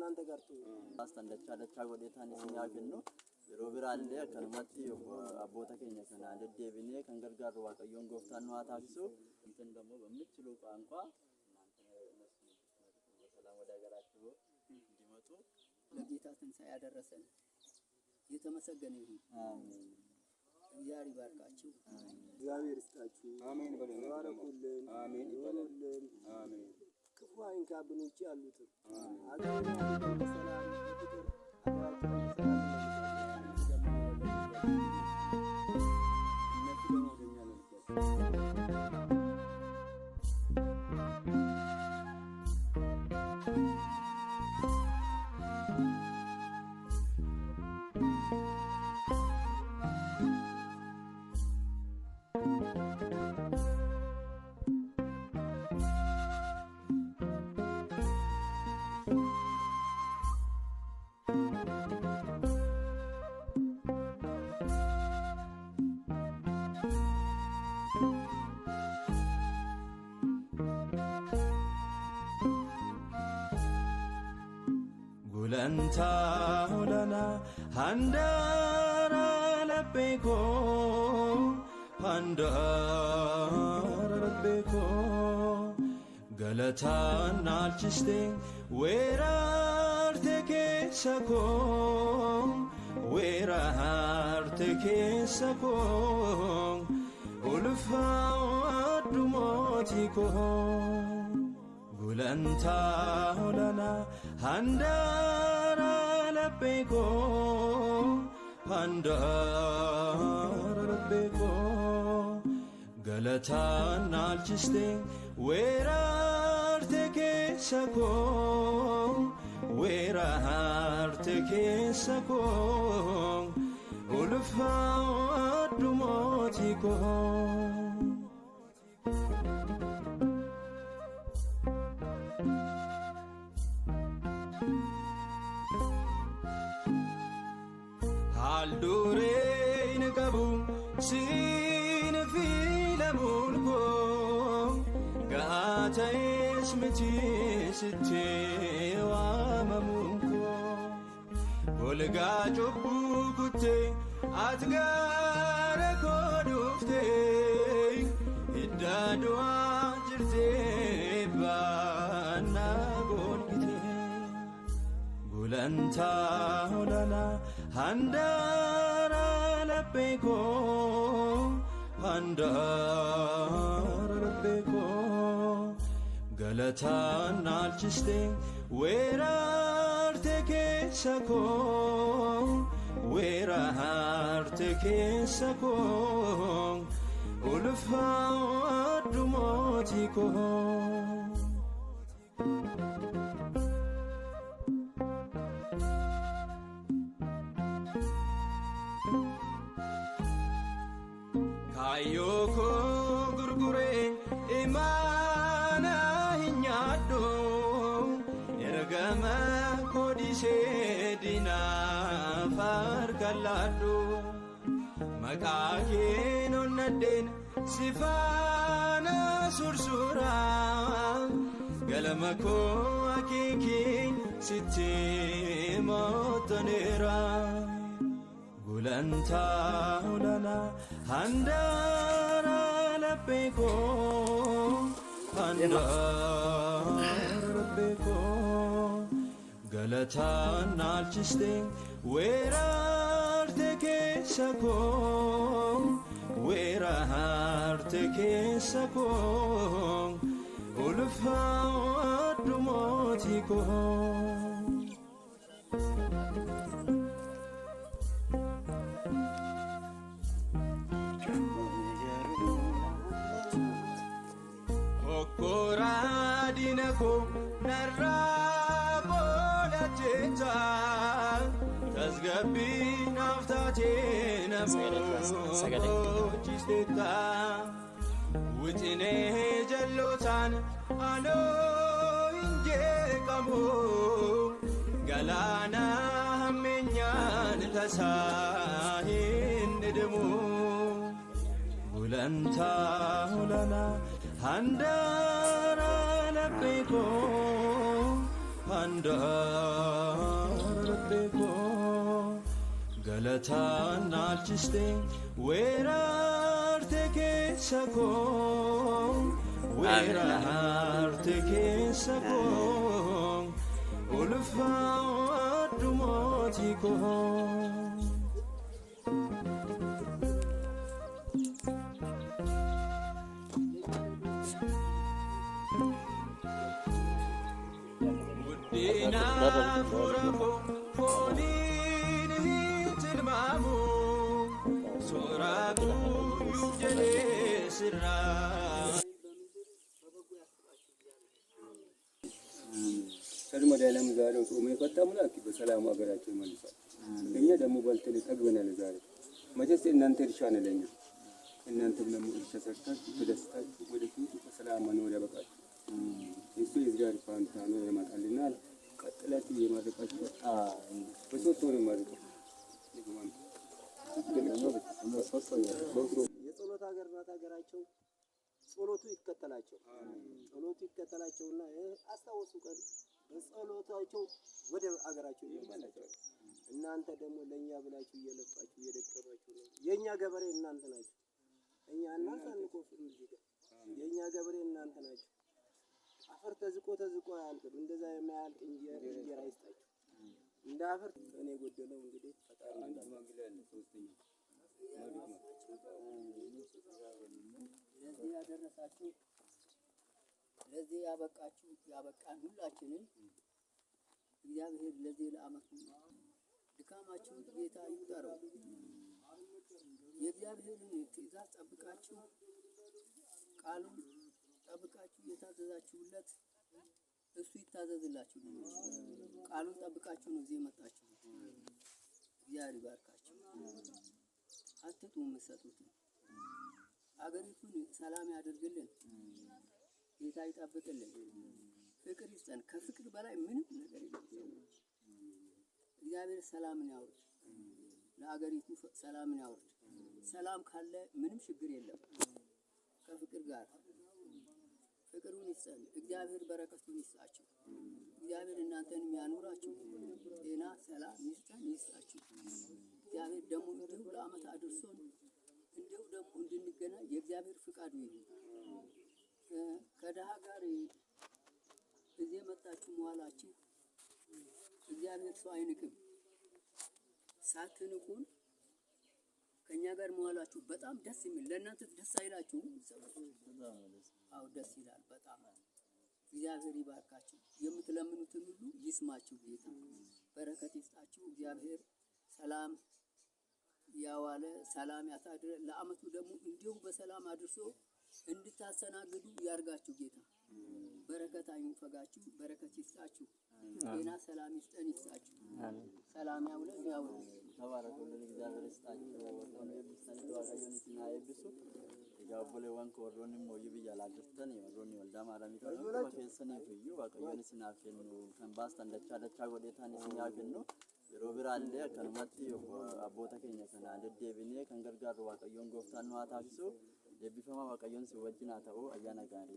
እናንተ ጋር አስተንደቻለቻ ወዴታን ሲያገኙ ሮብራለ ከነማቲ አቦታ ከኛ ከና ደደብኔ ከንገርጋሩ ዋቀዮን ጎፍታን ነው አታክሱ እንትን ደግሞ በሚችሉ ቋንቋ እናንተ በሰላም ወደ ሀገራችሁ እንዲመጡ ለጌታ ትንሣኤ ያደረሰን የተመሰገነ ይሁን። አሜን። እግዚአብሔር ይባርካችሁ። እግዚአብሔር ይስጣችሁ። አሜን በሉ። ባረኩልን። አሜን ይበሉልን። አሜን። ክፉ አይንካብን ውጪ ያሉት አገራችን በሰላም በፍቅር አገራችን Gulanta hulana handara labbeko galatan nalchiste werarte kesako ulfa adumotiko Gulanta hulana handara labbeko galatan nalchiste werarte kesako ulfa adumotiko Aldure inagabu sin filamulko gata ismiti sitte wa mamunko golga jobu kutte atgare kodufte idadu ajirte bana golgite Gulanta hulana handara labbeko galatan nalchiste werarte kesako ulfa adumotiko Ayoko gurgure imana hinyado ergama kodise dina farkalado makake nonaden sifana sursura galamako akiki sitte motonera Gulanta hulana handara labbeko galatan nalchiste werarte kesako ulfa adumotiko Koradinako narrabo lacheta tasgabi naftate namo chisteta witine jallotan ano inje kamo galana menyan tasahin demo Gulanta hulana handara labbeko handarabeko galatan nachiste werarte kesako werarte kesako ulfa dumotiko Dina furafo fonin hitilmamu soraku yujele sirra ሰልሞ ዳለም ዛሬ ጾም የፈታሙ ላኪ በሰላም ሀገራችን መልሷል። እኛ ደግሞ በልተን ጠግበናል። ዛሬ መቼስ እናንተ እርሻ ነው ለኛ። እናንተም ደግሞ እርሻ ሰርታችሁ ተደስታችሁ ወደፊት በሰላም መኖር ያበቃችሁ። እሱ የእግዚአብሔር ፋንታ ነው ያመጣልናል። ቀጥላችሁ የማረቃችሁ በሶስት ወር ማረቃ የጸሎት ሀገር ናት ሀገራቸው። ጸሎቱ ይከተላቸውና አስታወሱ ቀን በጸሎታቸው ወደ ሀገራቸው ይመለሳሉ። እናንተ ደግሞ ለኛ ብላችሁ እየለፋችሁ እየደከማችሁ ነው። የኛ ገበሬ እናንተ ናችሁ። እኛ እናሳንቆፍም እዚህ ጋር የኛ ገበሬ እናንተ ናችሁ። አፈር ተዝቆ አያልቅም። እንደዛ የማያልቅ እንጀራ ይስጣችሁ። እንደ አፈር እኔ ጎደለው እንግዲህ ፈጣሪ ለዚህ ያደረሳችሁ ለዚህ ያበቃን ሁላችንን እግዚአብሔር ለዚህ ለዓመቱ ድካማችሁን ጌታ ይቁጠረው። የእግዚአብሔርን ትእዛዝ ጠብቃችሁ ቃሉን ጠብቃችሁ የታዘዛችሁለት እሱ ይታዘዝላችሁ። ቃሉን ጠብቃችሁ ነው እዚህ የመጣችሁ። እግዚአብሔር ይባርካችሁ። አትጡ የምትሰጡትን። አገሪቱን ሰላም ያደርግልን። ጌታ ይጠብቅልን። ፍቅር ይስጠን። ከፍቅር በላይ ምንም ነገር የለም። እግዚአብሔር ሰላምን ያውርድ። ለአገሪቱ ሰላምን ያውርድ። ሰላም ካለ ምንም ችግር የለም። ከፍቅር ጋር ፍቅሩን ይስጠን። እግዚአብሔር በረከቱን ይስጣችሁ። እግዚአብሔር እናንተን የሚያኖራችሁ ጤና፣ ሰላም ይስጣችሁ። እግዚአብሔር ደግሞ እንዲሁ ለዓመት አድርሶን እንዲሁ ደግሞ እንድንገናኝ የእግዚአብሔር ፍቃዱ ይሁን። ከድሃ ጋር እዚህ መጣችሁ መዋላችሁ እግዚአብሔር ሰው አይንቅም። ሳትንቁን ከኛ ጋር መዋላችሁ በጣም ደስ የሚል ለእናንተ ደስ አይላችሁ? አዎ ደስ ይላል በጣም። እግዚአብሔር ይባርካችሁ። የምትለምኑትን ሁሉ ይስማችሁ። ጌታ በረከት ይስጣችሁ። እግዚአብሔር ሰላም ያዋለ ሰላም ያሳድረ። ለዓመቱ ደግሞ እንዲሁ በሰላም አድርሶ እንድታስተናግዱ ያርጋችሁ። ጌታ በረከት አይንፈጋችሁ፣ በረከት ይስጣችሁ። ጤና ሰላም ይስጣችሁ። ሰላም ያውለን ተባረኩልን። እግዚአብሔር ይስጣችሁ። ወርዶን ይብሳችሁ። ዋጋዮንና ይብሱ ያቦሌ ዋንኮ ወርዶን ሞይ ብያላድርተን ወርዶን ወልዳ ማራሚታ ነው በከሰነ ፍዩ ዋጋዮን ስናፈኑ ከንባስ ተንደቻ ጎዴታን ሲያገኙ ሮብራለ ከነመት አቦታ ከኛ ከና ደደብኔ ከንገርጋሩ ዋጋዮን ጎፍታን ነው አታክሱ የቢፈማ ዋጋዮን ሲወጅና ታው አያና ጋሪ